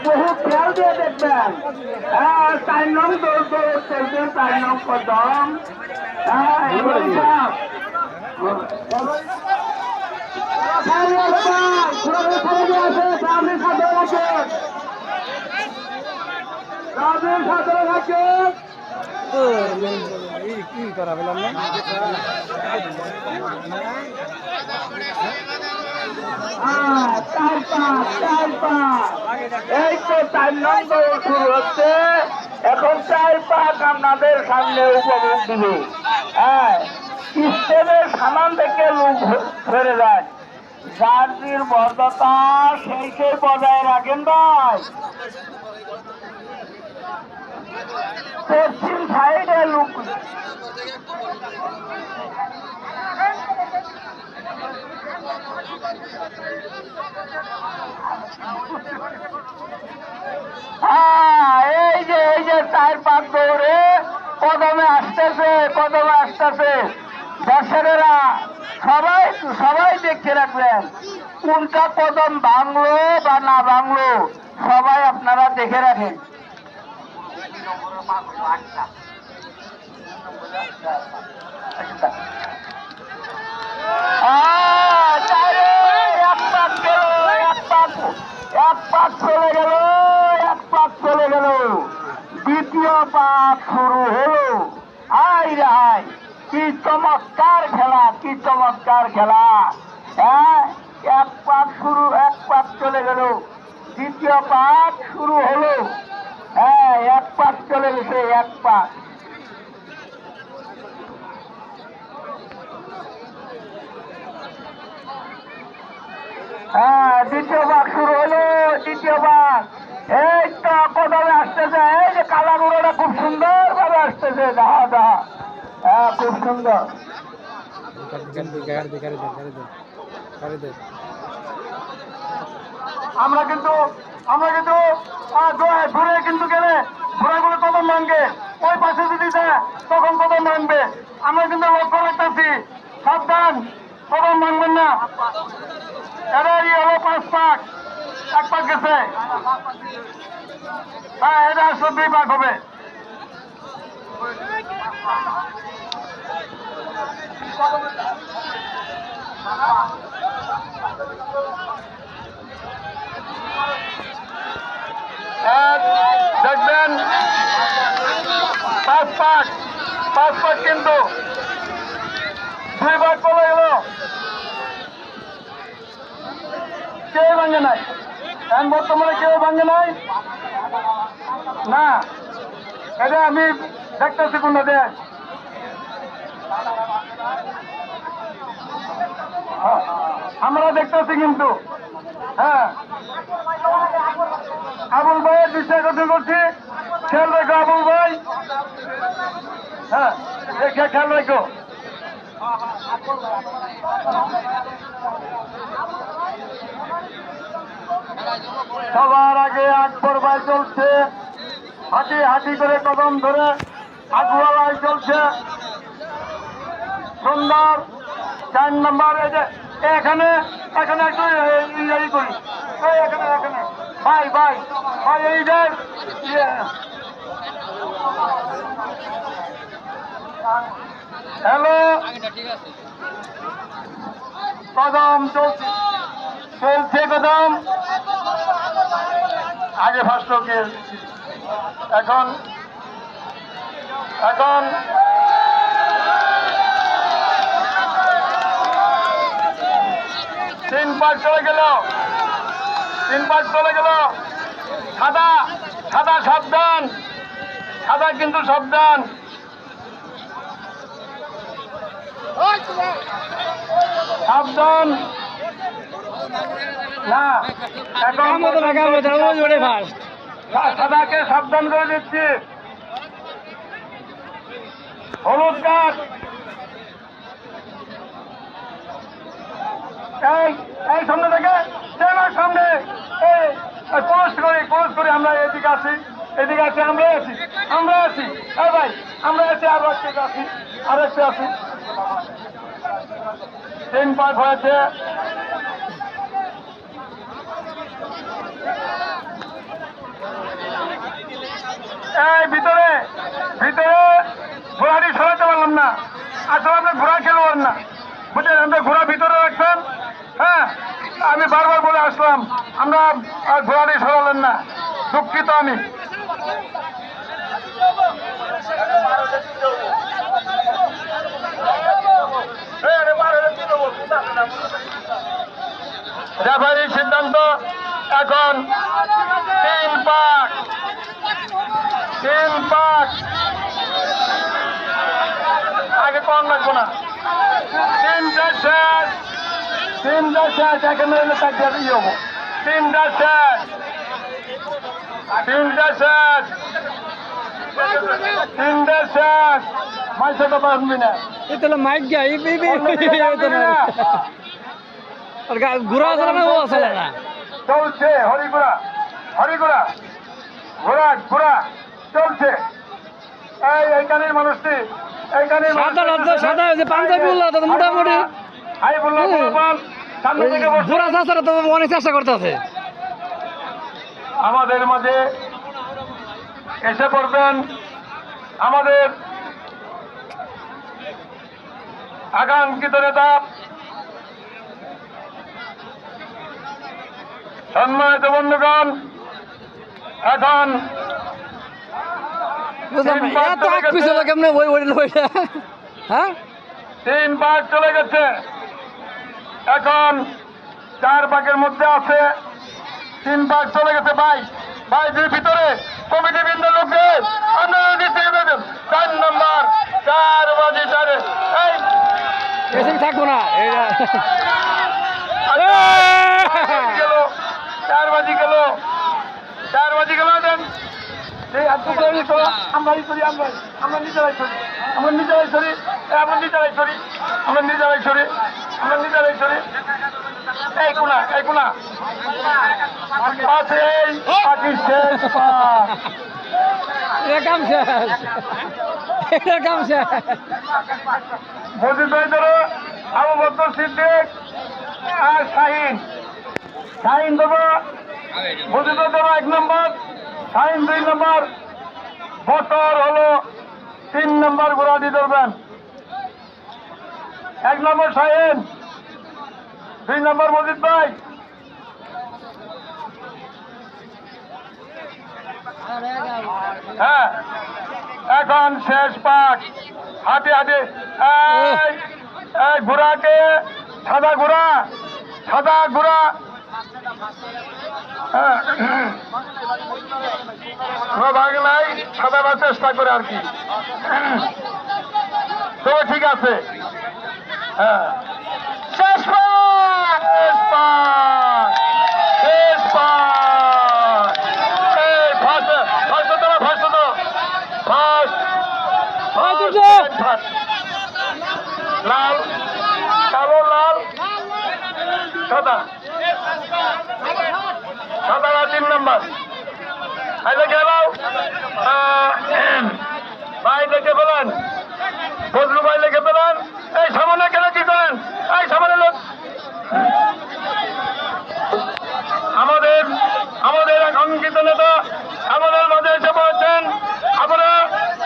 বহু খেয়াল দিয়ে দেখবেন। 4 নং দৌড় চলছে, 4 নং কদম। কি করা পেলাম না এই তো 4 নং দৌড় শুরু হচ্ছে। এখন 4 পাক আপনাদের সামনে উপভোগ দিবে। স্টেজের সামান থেকে লোক ফেরে যায়। জার্জির বর্ধতা সেই বজায় রাখেন ভাই। পশ্চিম সাইডে লোক এই যে 4 পাক দৌড়ে কদমে আসতেছে। দর্শকেরা সবাই দেখে রাখবেন কোনটা কদম ভাঙলো বা না ভাঙলো, সবাই আপনারা দেখে রাখেন। এক পাক চলে গেল, দ্বিতীয় পাক শুরু হলো। হাই কি চমৎকার খেলা। এক পাক চলে গেল, দ্বিতীয় পাক শুরু হলো। এক পাক চলে গেছে, এক পাক। দ্বিতীয় ভাগ শুরু হলো, দ্বিতীয় ভাগ। এই তো কদমে আসতেছে, এই যে কালা গুঁড়োটা খুব সুন্দর ভাবে আসতেছে। দেখা খুব সুন্দর। আমরা কিন্তু দূরে কিন্তু গেলে ঘোড়াগুলো কদম ভাঙবে, ওই পাশে যদি যায় তখন কদম ভাঙবে। আমরা কিন্তু লক্ষ্য রাখতেছি, সাবধান, কদম ভাঙবেন না। এটাই হলো 5 পাক, 1 পাক গেছে। এটা আসলে 2 পাক হবে। দেখবেন 5 পাক কিন্তু 2 পাক চলে গেল, কেউ ভাঙে নাই। এখন বর্তমানে কেউ ভাঙে নাই না, এটা আমি দেখতেছি কোন দেশ। আমরা দেখতেছি কিন্তু। আবুল ভাইয়ের বিষয় কথা করছি, খেয়াল রেখো আবুল ভাই। খেয়াল রেখো। সবার আগে আকবর ভাই চলছে, হাঁটি করে কদম ধরে আগুয়ালাই চলছে সুন্দর। 4 নম্বর এই যে এখানে একটু করি, এখানে ভাই এই যে হ্যালো, কদম চলছে কদম আগে ফার্স্ট লোকে। এখন 3 পাক চলে গেল, সাদা সাবধান, কিন্তু সাবধান। না, এখন সাদাকে সাবধান করে দিচ্ছি। হলুদ গাছ, এই সামনে থেকে সামনে ক্লোজ করে আমরা এদিকে আছি, আমরা আছি ভাই, আমরা আছি, আর একটু আছি। 3 পাক হয়েছে। এই ভিতরে ভিতরে ঘোড়াটি সরাতে পারলাম না। আসলে আপনি ঘোড়া খেলোয়াড় না, বুঝলেন? আমরা ঘোড়া ভিতরে রাখবেন। হ্যাঁ, আমি বারবার বলে আসলাম, আমরা আর ঘোড়াটি সরালেন না, দুঃখিত আমি। রেফারির সিদ্ধান্ত এখন 3 পাক, 3 পাক। আগে কম লাগবো না, 3টা শেষ, 3টা শেষ। এখানে ইয়ে হবো, 3টা শেষ, 3টা শেষ, 3টা শেষ। মাইসে তো পারবি না, এটা হলো মাইক গা আর ঘোরা আছে না, ও আছে না। চলছে হরিঘোড়া, হরিঘোড়া, ঘোড়া ঘোড়া চলছে। এইখানের মানুষটি, এইখানে সাদা হয়েছে পাঞ্জাবি উল্লাহ মোটামুটি হাই বললাম সামনে থেকে বসে ঘোরা চাষারা তো অনেক চেষ্টা করতেছে। আমাদের মাঝে এসে পড়বেন আমাদের আকাঙ্ক্ষিত নেতা, সম্মানিত বন্ধুগণ। এখন বুঝলাম না, এত আগ পিছলে কেমনে ওই ওইটা, হ্যাঁ 3 পাক চলে গেছে, এখন 4 পাকের মধ্যে আছে। 3 পাক চলে গেছে। ভাই ভাই দুই ভিতরে কমিটি বৃন্দ লোককে আপনারা দিতে দেবেন। 4 নম্বর 4 বাজি 4 এই এসে থাকবো না গেল, 4 বাজি গেল, 4 বাজি গেল। দেন এই আত্মকরণী করা আমরাই করি, আমরা নিজেরাই করি, আমরা নিজেরাই করি, আমরা নিজেরাই করি, আমরা নিজেরাই করি, আমরা নিজেরাই করি। এই কোনা, এই কোনা পাশে এই পাখি শেষ পাক। এটা কাম শেষ, এটা কাম শেষ। মজিদ ভাই ধরো, আবু বকর সিদ্দিক আর শাহিন, শাহিন দেবো, মজিদ ভাই ধরো 1 নম্বর, শাহিন 2 নম্বর, বছর হলো 3 নম্বর ঘোড়াটি ধরবেন। 1 নম্বর শাহিন, 2 নম্বর মজিদ ভাই। হ্যাঁ, এখন শেষ পাক। হাঁটে হাঁটে এই ঘোড়াকে, সাদা ঘোড়া, সাদা ঘোড়া। হ্যাঁ, ভাগ নাই, সাদা বা চেষ্টা করে আর কি। তবে ঠিক আছে। হ্যাঁ, শেষ পাক, শেষ পাক, শেষ পাক। এই ফার্স্ট, ফার্স্ট ধরো, ফার্স্ট ধরো, ফার্স্ট, ফার্স্ট। লাল, কালো, লাল, সাদা, সাদা 3 নম্বর। আইলে গেলাও ভাই দেখে পেলেন, ফজলু ভাই লিখে পেলেন। এই সামনে কেন কি করেন? এই সামনে লোক, আমাদের আমাদের আকাঙ্ক্ষিত নেতা আমাদের মাঝে এসে পড়েছেন। আপনারা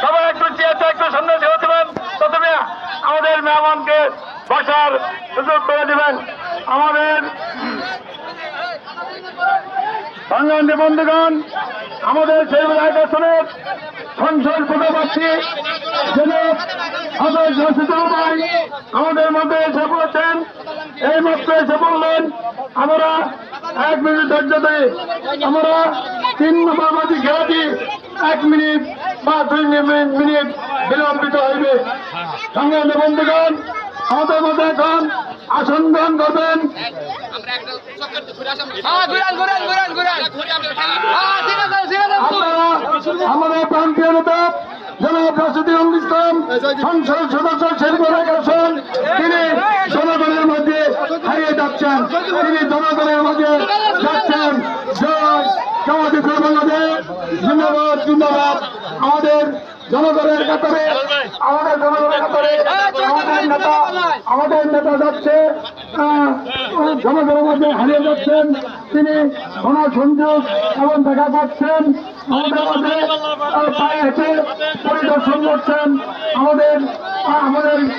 সবাই একটু চেয়ারটা একটু সামনে ছেড়ে দেবেন, প্রথমে আমাদের মেহমানকে বসার সুযোগ করে দেবেন। আমাদের সংগ্রামী বন্ধুগণ, আমাদের সেই আসনের সংসদ পদপ্রার্থী জনাব আদর্শ রশিদুল ভাই আমাদের মধ্যে এসে পড়েছেন। এই মাত্র এসে পড়লেন। আমরা 1 মিনিট ধৈর্য দেয়, আমরা 3 নম্বর মাঝে খেলাটি 1 মিনিট বা 2 মিনিট বিলম্বিত হইবে। সংগ্রামী বন্ধুগণ, আমাদের মধ্যে এখন আসন গ্রহণ করবেন আমাদের প্রান্তীয় নেতা জনাব রাশিদুল ইসলাম, সংসদ সদস্য শেরপুর। তিনি জনগণের মধ্যে হারিয়ে যাচ্ছেন, তিনি জনগণের মধ্যে যাচ্ছেন। জয় জামাত ইসলামী বাংলাদেশ, জিন্দাবাদ, জিন্দাবাদ। আমাদের জনগণের কাতারে আমাদের নেতা যাচ্ছে জনগণের মধ্যে হারিয়ে যাচ্ছেন। তিনি গণসংযোগ এবং দেখা পাচ্ছেন আমাদের মধ্যে পায়ে হেঁটে পরিদর্শন করছেন আমাদের